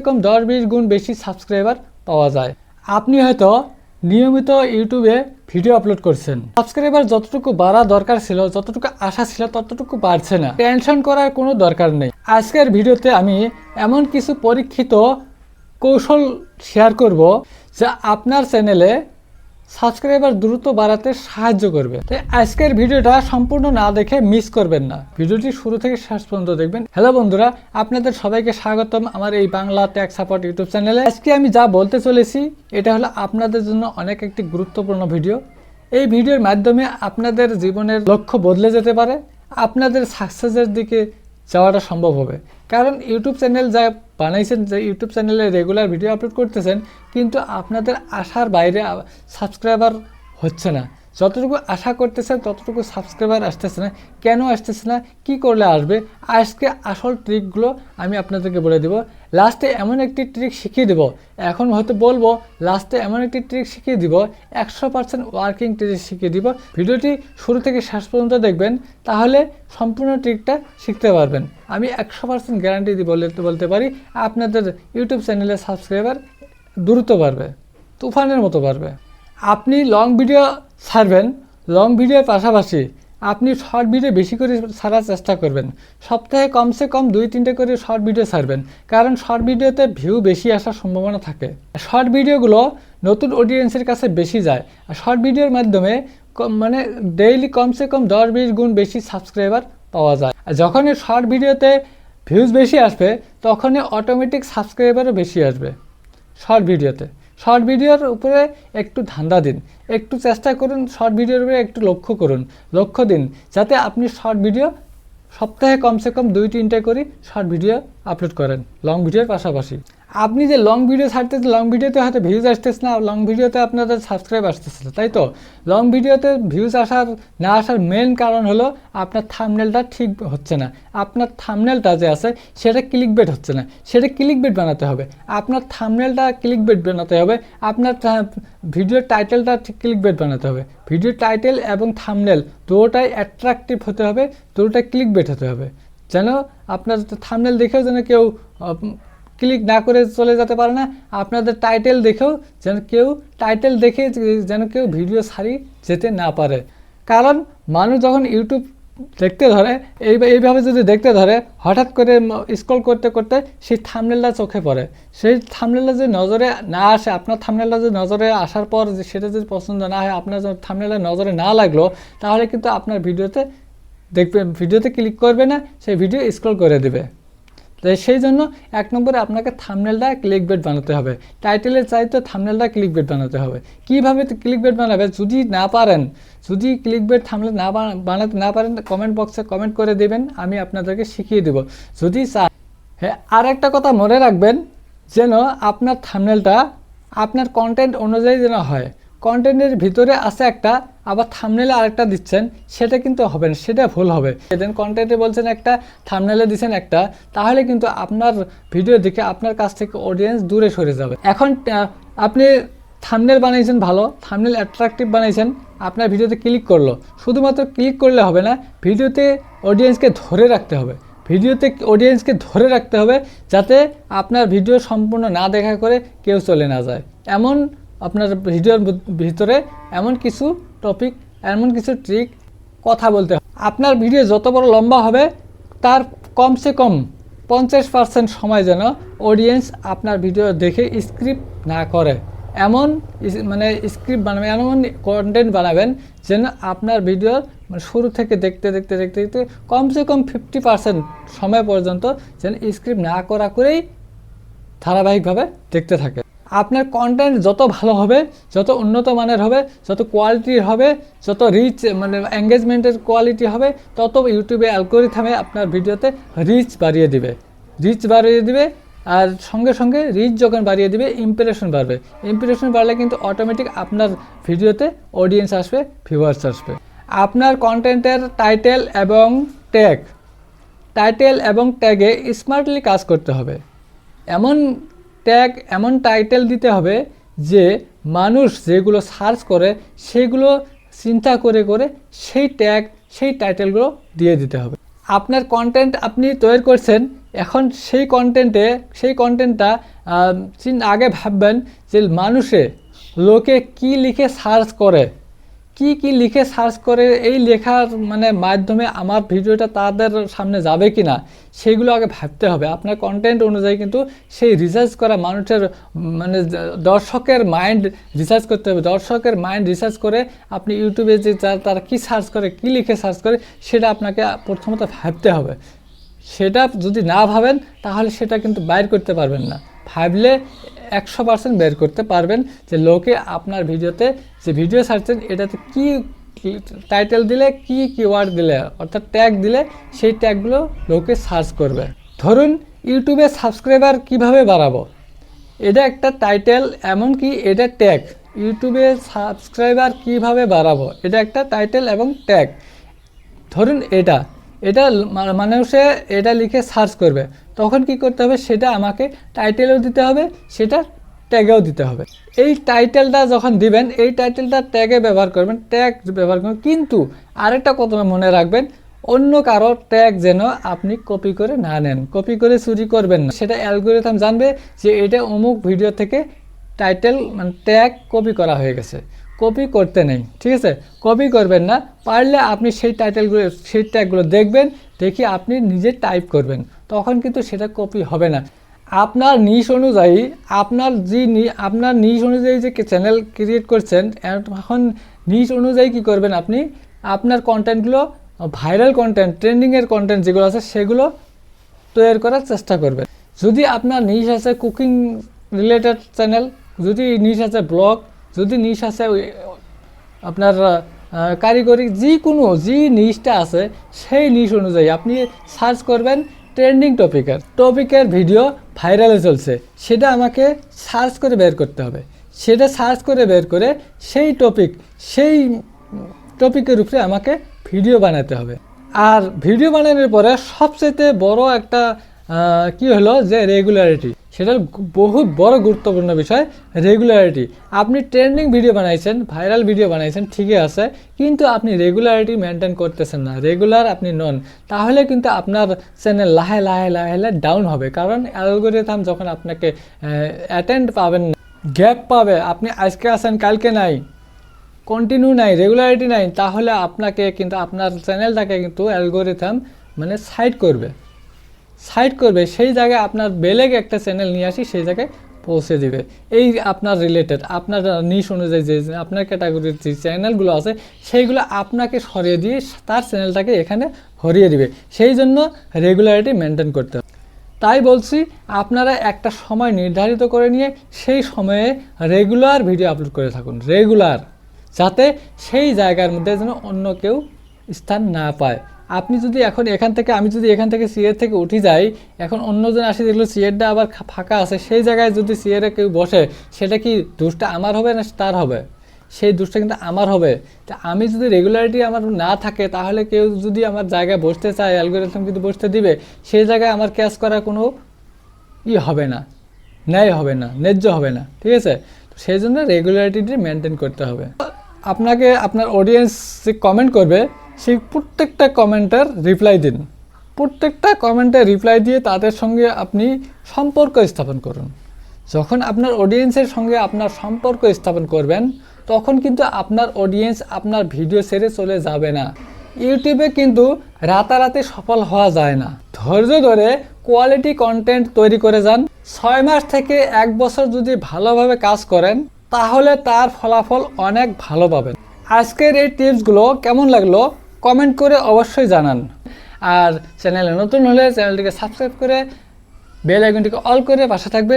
কম 10-20 গুণ বেশি সাবস্ক্রাইবার পাওয়া যায়। আপনি হয়তো নিয়মিত ইউটিউবে ভিডিও আপলোড করছেন, সাবস্ক্রাইবার যতটুকু বাড়া দরকার ছিল, যতটুকু আশা ছিল ততটুকু বাড়ছে না। টেনশন করার কোনো দরকার নেই। আজকের ভিডিওতে আমি এমন কিছু পরীক্ষিত কৌশল শেয়ার করব যা আপনার চ্যানেলে সাবস্ক্রাইবার দ্রুত বাড়াতে সাহায্য করবে। তাই আজকের ভিডিওটা সম্পূর্ণ না দেখে মিস করবেন না, ভিডিওটি শুরু থেকে শেষ পর্যন্ত দেখবেন। হ্যালো বন্ধুরা, আপনাদের সবাইকে স্বাগতম আমার এই বাংলা টেক সাপোর্ট ইউটিউব চ্যানেলে। আজকে আমি যা বলতে চলেছি এটা হলো আপনাদের জন্য অনেক একটি গুরুত্বপূর্ণ ভিডিও। এই ভিডিওর মাধ্যমে আপনাদের জীবনের লক্ষ্য বদলে যেতে পারে, আপনাদের সাকসেসের দিকে যাওয়াটা সম্ভব হবে। কারণ ইউটিউব চ্যানেল যা বানাইছেন, যে ইউটিউব চ্যানেলে রেগুলার ভিডিও আপলোড করতেছেন, কিন্তু আপনাদের আশার বাইরে সাবস্ক্রাইবার হচ্ছে না। যতটুকু আশা করতেছেন ততটুকু সাবস্ক্রাইবার আসতেছে না। কেন আসতেছে না, কি করলে আসবে, আজকে আসল ট্রিকগুলো আমি আপনাদেরকে বলে দেব। লাস্টে এমন একটি ট্রিক শিখিয়ে দেব, এখন হয়তো বলবো লাস্টে এমন একটি ট্রিক শিখিয়ে দিব, 100% ওয়ার্কিং ট্রিক শিখিয়ে দিব। ভিডিওটি শুরু থেকে শেষ পর্যন্ত দেখবেন, তাহলে সম্পূর্ণ ট্রিকটা শিখতে পারবেন। আমি 100% গ্যারান্টি দিয়ে বলতে পারি আপনাদের ইউটিউব চ্যানেলে সাবস্ক্রাইবার দ্রুত বাড়বে, তুফানের মতো বাড়বে। আপনি লং ভিডিও ছাড়বেন, লং ভিডিওর পাশাপাশি আপনি শর্ট ভিডিও বেশি করে ছাড়ার চেষ্টা করবেন। সপ্তাহে কমসে কম 2-3টে করে শর্ট ভিডিও ছাড়বেন, কারণ শর্ট ভিডিওতে ভিউ বেশি আসার সম্ভাবনা থাকে। শর্ট ভিডিওগুলো নতুন অডিয়েন্সের কাছে বেশি যায়, আর শর্ট ভিডিওর মাধ্যমে মানে ডেইলি কমসে কম 10-20 গুণ বেশি সাবস্ক্রাইবার পাওয়া যায়। আর যখনই শর্ট ভিডিওতে ভিউজ বেশি আসবে, তখনই অটোমেটিক সাবস্ক্রাইবারও বেশি আসবে। শর্ট ভিডিওর উপরে একটু ধান্দা দিন, একটু চেষ্টা করুন, শর্ট ভিডিওর উপরে একটু লক্ষ্য দিন, যাতে আপনি শর্ট ভিডিও সপ্তাহে কমসে কম 2-3টে করে শর্ট ভিডিও আপলোড করেন লং ভিডিওর পাশাপাশি। আপনি যে লং ভিডিও ছাড়তেছেন, লং ভিডিওতে হয়তো ভিউজ আসতেছে না, লং ভিডিওতে আপনাদের সাবস্ক্রাইব আসতেছে না, তাই তো? লং ভিডিওতে ভিউজ না আসার মেন কারণ হলো আপনার থাম্বনেলটা ঠিক হচ্ছে না। আপনার থাম্বনেলটা যে আছে সেটা ক্লিকবেট হচ্ছে না, সেটা ক্লিকবেট বানাতে হবে। আপনার থাম্বনেলটা ক্লিকবেট বানাতে হবে, আপনার ভিডিওর টাইটেলটা ঠিক ক্লিকবেট বানাতে হবে। ভিডিওর টাইটেল এবং থাম্বনেল দুটোটাই অ্যাট্রাকটিভ হতে হবে, দুটোটাই ক্লিকবেট হতে হবে, যেন আপনার থাম্বনেল দেখেও যেন কেউ ক্লিক না করে চলে যেতে পারে না। আপনাদের টাইটেল দেখেও যেন কেউ ভিডিও ছাড়িয়ে যেতে না পারে। কারণ মানুষ যখন ইউটিউব দেখতে ধরে, এইভাবে যদি দেখতে ধরে, হঠাৎ করে স্ক্রল করতে করতে সেই থাম্বনেলটা চোখে পড়ে। সেই থাম্বনেলটা যদি নজরে না আসে, আপনার থাম্বনেলটা যদি নজরে আসার পর সেটা যদি পছন্দ না হয়, আপনার থাম্বনেলটা নজরে না লাগলো, তাহলে কিন্তু আপনার ভিডিওতে ক্লিক করবে না, সেই ভিডিও স্ক্রল করে দেবে। তাই সেই জন্য 1 নম্বরে আপনাকে থাম্বনেলটা ক্লিকবেট বানাতে হবে। টাইটেলের চাইতে থাম্বনেলটা ক্লিকবেট বানাতে হবে। কীভাবে ক্লিকবেট বানাবে, যদি ক্লিকবেট থাম্বনেল বানাতে না পারেন, কমেন্ট বক্সে কমেন্ট করে দেবেন, আমি আপনাদেরকে শিখিয়ে দেব। যদি চান, হ্যাঁ, আর একটা কথা মনে রাখবেন, যেন আপনার থাম্বনেলটা আপনার কন্টেন্ট অনুযায়ী যেন হয়। কন্টেন্টের ভিতরে আছে একটা, আবার থাম্বনেলে আরেকটা দিচ্ছেন, সেটা কিন্তু হবে না, সেটা ভুল হবে। দেন কন্টেন্টে বলছেন একটা, থাম্বনেলে দিচ্ছেন একটা, তাহলে কিন্তু আপনার ভিডিও দেখে আপনার কাছ থেকে অডিয়েন্স দূরে সরে যাবে। এখন আপনি থাম্বনেল বানাইছেন ভালো, থাম্বনেল অ্যাট্রাকটিভ বানাইছেন, আপনার ভিডিওতে ক্লিক করলো, শুধুমাত্র ক্লিক করলে হবে না, ভিডিওতে অডিয়েন্সকে ধরে রাখতে হবে, যাতে আপনার ভিডিও সম্পূর্ণ না দেখা করে কেউ চলে না যায়। এমন আপনার ভিডিওর ভিতরে এমন কিছু টপিক, এমন কিছু ট্রিক কথা বলতে হবে। আপনার ভিডিও যত বড় লম্বা হবে, তার কমসে কম 50% সময় যেন অডিয়েন্স আপনার ভিডিও দেখে স্ক্রিপ্ট না করে, এমন এমন কন্টেন্ট বানাবেন যেন আপনার ভিডিও শুরু থেকে দেখতে কমসে কম 50% সময় পর্যন্ত যেন স্ক্রিপ্ট না করেই ধারাবাহিকভাবে দেখতে থাকে। আপনার কন্টেন্ট যত ভালো হবে, যত উন্নত মানের হবে, যত কোয়ালিটির হবে, যত রিচ এঙ্গেজমেন্টের কোয়ালিটি হবে, তত ইউটিউবে অ্যালগরিথমে আপনার ভিডিওতে রিচ বাড়িয়ে দিবে। আর সঙ্গে রিচ যখন বাড়িয়ে দিবে, ইমপ্রেশন বাড়লে কিন্তু অটোমেটিক আপনার ভিডিওতে অডিয়েন্স আসবে, ভিউয়ার্স আসবে। আপনার কন্টেন্টের টাইটেল এবং ট্যাগে স্মার্টলি কাজ করতে হবে। এমন টাইটেল দিতে হবে যে মানুষ যেগুলো সার্চ করে সেগুলো চিন্তা করে সেই টাইটেলগুলো দিয়ে দিতে হবে। আপনার কন্টেন্ট আপনি তৈরি করছেন, এখন সেই কন্টেন্টটা আগে ভাববেন যে লোকে কি লিখে সার্চ করে, কি লিখে সার্চ করে, এই লেখার মানে মাধ্যমে আমার ভিডিওটা তাদের সামনে যাবে কি না সেগুলো আগে ভাবতে হবে। আপনার কন্টেন্ট অনুযায়ী কিন্তু সেই রিসার্চ করা মানুষের মানে দর্শকের মাইন্ড রিসার্চ করতে হবে। দর্শকের মাইন্ড রিসার্চ করে আপনি ইউটিউবে যে তারা কী সার্চ করে, কী লিখে সার্চ করে, সেটা আপনাকে প্রথমত ভাবতে হবে। সেটা যদি না ভাবেন তাহলে সেটা কিন্তু বাইর করতে পারবেন না। ভাবলে 100% বের করতে পারবেন যে লোকে আপনার ভিডিওতে যে ভিডিও ছাড়ছেন এটাতে কি টাইটেল দিলে, কি কিওয়ার্ড দিলে, অর্থাৎ ট্যাগ দিলে সেই ট্যাগগুলো লোকে সার্চ করবে। ধরুন ইউটিউবে সাবস্ক্রাইবার কিভাবে বাড়াবো, এটা একটা টাইটেল, এমনকি এটা ট্যাগ। ইউটিউবে সাবস্ক্রাইবার কিভাবে বাড়াবো, এটা একটা টাইটেল এবং ট্যাগ। ধরুন এটা মানুষে এটা লিখে সার্চ করবে, তখন কি করতে হবে, সেটা আমাকে টাইটেলেও দিতে হবে, সেটা ট্যাগেও দিতে হবে। এই টাইটেলটা যখন দিবেন, এই টাইটেলটা ট্যাগে ব্যবহার করবেন, কিন্তু আরেকটা কথা মনে রাখবেন, অন্য কারো ট্যাগ যেন আপনি কপি করে না নেন, কপি করে চুরি করবেন না। সেটা অ্যালগরিদম জানবে যে এটা অমুক ভিডিও থেকে টাইটেল মানে ট্যাগ কপি করা হয়ে গেছে, কপি করতে নেই, ঠিক আছে? কপি করবেন না, পারলে আপনি সেই ট্যাগগুলো দেখবেন, দেখি আপনি নিজে টাইপ করবেন, তখন কিন্তু সেটা কপি হবে না। আপনার নিশ অনুযায়ী আপনার নিশ অনুযায়ী যে চ্যানেল ক্রিয়েট করছেন, এখন নিশ অনুযায়ী কি করবেন, আপনি আপনার কন্টেন্টগুলো ভাইরাল কন্টেন্ট, ট্রেন্ডিংয়ের কন্টেন্ট যেগুলো আছে সেগুলো তৈরি করার চেষ্টা করবেন। যদি আপনার নিশ আছে কুকিং রিলেটেড চ্যানেল, যদি নিশ আছে ব্লগ, যদি নিশ আছে আপনার কারিগরি, যে নিশটা আছে সেই নিশ অনুযায়ী আপনি সার্চ করবেন। ট্রেন্ডিং টপিকের ভিডিও ভাইরালে চলছে, সেটা আমাকে সার্চ করে বের করতে হবে। সেটা সার্চ করে বের করে সেই টপিকের উপরে আমাকে ভিডিও বানাতে হবে। আর ভিডিও বানানোর পরে সবচেয়ে বড় একটা কি হলো যে রেগুলারিটি, সেটা বহুত বড় গুরুত্বপূর্ণ বিষয়। রেগুলারিটি, আপনি ট্রেন্ডিং ভিডিও বানাইছেন, ভাইরাল ভিডিও বানাইছেন, ঠিকই আছে, কিন্তু আপনি রেগুলারিটি মেনটেন করতেছেন না, রেগুলার আপনি নন, তাহলে কিন্তু আপনার চ্যানেল লাহে ডাউন হবে। কারণ অ্যালগরিদম যখন আপনাকে অ্যাটেন্ড পাবেন না, গ্যাপ পাবে, আপনি আজকে আসেন কালকে নাই, কন্টিনিউ নাই, রেগুলারিটি নাই, তাহলে আপনাকে কিন্তু আপনার চ্যানেলটাকে কিন্তু অ্যালগরিদম মানে সাইড করবে, সেই জায়গায় আপনার বেলেগ একটা চ্যানেল নিয়ে আসি, সেই জায়গায় পৌঁছে দিবে। এই আপনার রিলেটেড, আপনার নিশ অনুযায়ী যে আপনার ক্যাটাগরির যে চ্যানেলগুলো আছে সেইগুলো আপনাকে সরিয়ে দিয়ে তার চ্যানেলটাকে এখানে ভরিয়ে দিবে। সেই জন্য রেগুলারিটি মেনটেন করতে হবে। তাই বলছি, আপনারা একটা সময় নির্ধারিত করে নিয়ে সেই সময়ে রেগুলার ভিডিও আপলোড করে থাকুন, রেগুলার, যাতে সেই জায়গার মধ্যে যেন অন্য কেউ স্থান না পায়। আপনি যদি আমি যদি এখান থেকে সিএর থেকে উঠে যাই, এখন অন্যজন আসে দেখলো সিএরটা আবার ফাঁকা আছে, সেই জায়গায় যদি সিএরে কেউ বসে, সেটা কি দোষটা আমার হবে না তার হবে? সেই দোষটা কিন্তু আমার হবে। তা আমি যদি রেগুলারিটি আমার না থাকে, তাহলে কেউ যদি আমার জায়গায় বসতে চায়, অ্যালগরিদম কিন্তু বসতে দিবে, সেই জায়গায় আমার ক্যাচ করার কোনো হবে না, ন্যায় হবে না, ন্যায্য হবে না, ঠিক আছে? তো সেই জন্য রেগুলারিটি মেনটেন করতে হবে। আপনাকে আপনার অডিয়েন্স যে কমেন্ট করবে, সেই প্রত্যেকটা কমেন্টের রিপ্লাই দিন, প্রত্যেকটা কমেন্টে রিপ্লাই দিয়ে তাদের সঙ্গে আপনি সম্পর্ক স্থাপন করুন। যখন আপনার অডিয়েন্সের সঙ্গে আপনার সম্পর্ক স্থাপন করবেন, তখন কিন্তু আপনার অডিয়েন্স আপনার ভিডিও ছেড়ে চলে যাবে না। ইউটিউবে কিন্তু রাতারাতি সফল হওয়া যায় না, ধৈর্য ধরে কোয়ালিটি কন্টেন্ট তৈরি করে যান। 6 মাস থেকে 1 বছর যদি ভালোভাবে কাজ করেন, তাহলে তার ফলাফল অনেক ভালো পাবেন। আজকের এই টিপসগুলো কেমন লাগলো কমেন্ট করে অবশ্যই জানান। আর চ্যানেলে নতুন হলে চ্যানেলটিকে সাবস্ক্রাইব করে বেল আইকনটিকে অল করে পাশে থাকবেন।